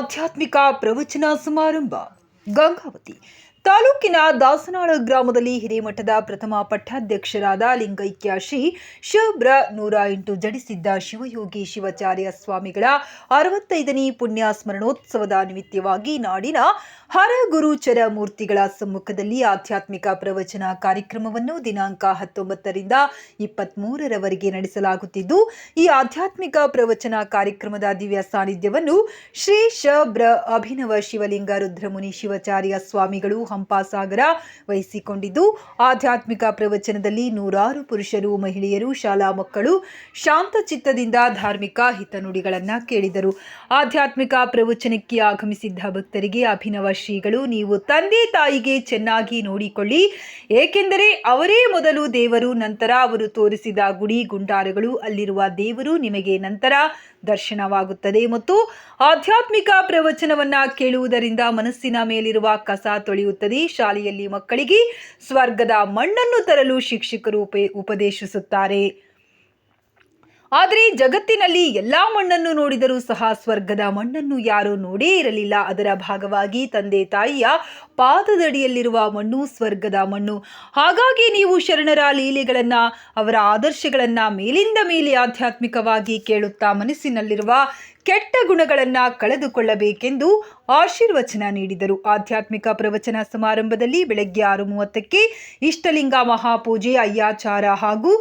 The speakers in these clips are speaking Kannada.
ಆಧ್ಯಾತ್ಮಿಕ ಪ್ರವಚನ ಸಮಾರಂಭ ಗಂಗಾವತಿ ತಾಲೂಕಿನ ದಾಸನಾಳ ಗ್ರಾಮದಲ್ಲಿ ಹಿರೇಮಠದ ಪ್ರಥಮ ಪಟ್ಟಾಧ್ಯಕ್ಷರಾದ ಲಿಂಗೈಕ್ಯ ಶ್ರೀ ಶಬ್ರ 108 ಜಡಿಸಿದ್ದ ಶಿವಯೋಗಿ ಶಿವಾಚಾರ್ಯ ಸ್ವಾಮಿಗಳ 65ನೇ ಪುಣ್ಯ ಸ್ಮರಣೋತ್ಸವದ ನಿಮಿತ್ತವಾಗಿ ನಾಡಿನ ಹರಗುರುಚರ ಮೂರ್ತಿಗಳ ಸಮ್ಮುಖದಲ್ಲಿ ಆಧ್ಯಾತ್ಮಿಕ ಪ್ರವಚನ ಕಾರ್ಯಕ್ರಮವನ್ನು ದಿನಾಂಕ 19 ರಿಂದ 23ರವರೆಗೆ ನಡೆಸಲಾಗುತ್ತಿದ್ದು, ಈ ಆಧ್ಯಾತ್ಮಿಕ ಪ್ರವಚನ ಕಾರ್ಯಕ್ರಮದ ದಿವ್ಯ ಸಾನ್ನಿಧ್ಯವನ್ನು ಶ್ರೀ ಶಬ್ರ ಅಭಿನವ ಶಿವಲಿಂಗ ರುದ್ರಮುನಿ ಶಿವಾಚಾರ್ಯ ಸ್ವಾಮಿಗಳು ಹಂಪಾಸಾಗರ ವಹಿಸಿಕೊಂಡಿದ್ದು, ಆಧ್ಯಾತ್ಮಿಕ ಪ್ರವಚನದಲ್ಲಿ ನೂರಾರು ಪುರುಷರು, ಮಹಿಳೆಯರು, ಶಾಲಾ ಮಕ್ಕಳು ಶಾಂತಚಿತ್ತದಿಂದ ಧಾರ್ಮಿಕ ಹಿತನುಡಿಗಳನ್ನು ಕೇಳಿದರು. ಆಧ್ಯಾತ್ಮಿಕ ಪ್ರವಚನಕ್ಕೆ ಆಗಮಿಸಿದ್ದ ಭಕ್ತರಿಗೆ ಅಭಿನವ ಶ್ರೀಗಳು, ನೀವು ತಂದೆ ತಾಯಿಗೆ ಚೆನ್ನಾಗಿ ನೋಡಿಕೊಳ್ಳಿ, ಏಕೆಂದರೆ ಅವರೇ ಮೊದಲು ದೇವರು, ನಂತರ ಅವರು ತೋರಿಸಿದ ಗುಡಿ ಗುಂಡಾರಗಳು, ಅಲ್ಲಿರುವ ದೇವರು ನಿಮಗೆ ನಂತರ ದರ್ಶನವಾಗುತ್ತದೆ ಮತ್ತು ಆಧ್ಯಾತ್ಮಿಕ ಪ್ರವಚನವನ್ನ ಕೇಳುವುದರಿಂದ ಮನಸ್ಸಿನ ಮೇಲಿರುವ ಕಸ ತೊಳೆಯುತ್ತದೆ. ಶಾಲೆಯಲ್ಲಿ ಮಕ್ಕಳಿಗೆ ಸ್ವರ್ಗದ ಮಣ್ಣನ್ನು ತರಲು ಶಿಕ್ಷಕರು ಉಪದೇಶಿಸುತ್ತಾರೆ. ಆದರೆ ಜಗತ್ತಿನಲ್ಲಿ ಎಲ್ಲಾ ಮಣ್ಣನ್ನು ನೋಡಿದರೂ ಸಹ ಸ್ವರ್ಗದ ಮಣ್ಣನ್ನು ಯಾರೂ ನೋಡೇ ಇರಲಿಲ್ಲ. ಅದರ ಭಾಗವಾಗಿ ತಂದೆ ತಾಯಿಯ ಪಾದದಡಿಯಲ್ಲಿರುವ ಮಣ್ಣು ಸ್ವರ್ಗದ ಮಣ್ಣು. ಹಾಗಾಗಿ ನೀವು ಶರಣರ ಲೀಲೆಗಳನ್ನ, ಅವರ ಆದರ್ಶಗಳನ್ನ ಮೇಲಿಂದ ಮೇಲೆ ಆಧ್ಯಾತ್ಮಿಕವಾಗಿ ಕೇಳುತ್ತಾ ಮನಸ್ಸಿನಲ್ಲಿರುವ ಕೆಟ್ಟ ಗುಣಗಳನ್ನ ಕಳೆದುಕೊಳ್ಳಬೇಕೆಂದು ಆಶೀರ್ವಚನ ನೀಡಿದರು. ಆಧ್ಯಾತ್ಮಿಕ ಪ್ರವಚನ ಸಮಾರಂಭದಲ್ಲಿ ಬೆಳಗ್ಗೆ 6:30ಕ್ಕೆ ಇಷ್ಟಲಿಂಗ ಮಹಾಪೂಜೆ, ಅಯ್ಯಾಚಾರ ಹಾಗೂ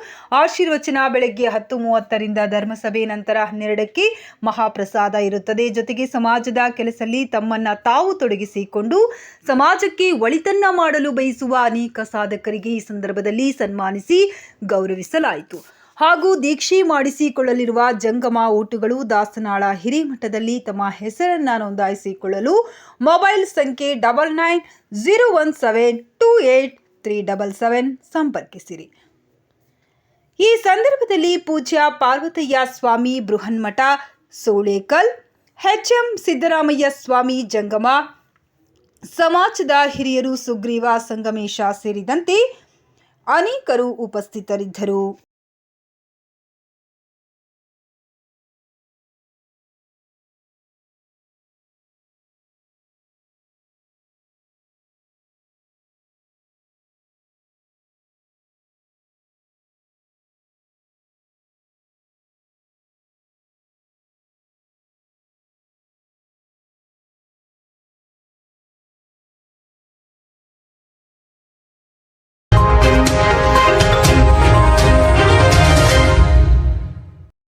ಆಶೀರ್ವಚನ. ಬೆಳಗ್ಗೆ 10:30 ರಿಂದ ಧರ್ಮಸಭೆ, ನಂತರ 12ಕ್ಕೆ ಮಹಾಪ್ರಸಾದ ಇರುತ್ತದೆ. ಜೊತೆಗೆ ಸಮಾಜದ ಕೆಲಸದಲ್ಲಿ ತಮ್ಮನ್ನ ತಾವು ತೊಡಗಿಸಿಕೊಂಡು ಸಮಾಜಕ್ಕೆ ಒಳಿತನ್ನ ಮಾಡಲು ಬಯಸುವ ಅನೇಕ ಸಾಧಕರಿಗೆ ಈ ಸಂದರ್ಭದಲ್ಲಿ ಸನ್ಮಾನಿಸಿ ಗೌರವಿಸಲಾಯಿತು. ಹಾಗೂ ದೀಕ್ಷೆ ಮಾಡಿಸಿಕೊಳ್ಳಲಿರುವ ಜಂಗಮ ಓಟುಗಳು ದಾಸನಾಳ ಹಿರೇಮಠದಲ್ಲಿ ತಮ್ಮ ಹೆಸರನ್ನ ನೋಂದಾಯಿಸಿಕೊಳ್ಳಲು ಮೊಬೈಲ್ ಸಂಖ್ಯೆ 9901728377 ಸಂಪರ್ಕಿಸಿರಿ. ಈ ಸಂದರ್ಭದಲ್ಲಿ ಪೂಜ್ಯ ಪಾರ್ವತಯ್ಯ ಸ್ವಾಮಿ ಬೃಹನ್ಮಠ ಸೋಳೇಕಲ್, HM ಸಿದ್ದರಾಮಯ್ಯ ಸ್ವಾಮಿ ಜಂಗಮ, ಸಮಾಜದ ಹಿರಿಯರು, ಸುಗ್ರೀವ ಸಂಗಮೇಶ ಸೇರಿದಂತೆ ಅನೇಕರು ಉಪಸ್ಥಿತರಿದ್ದರು.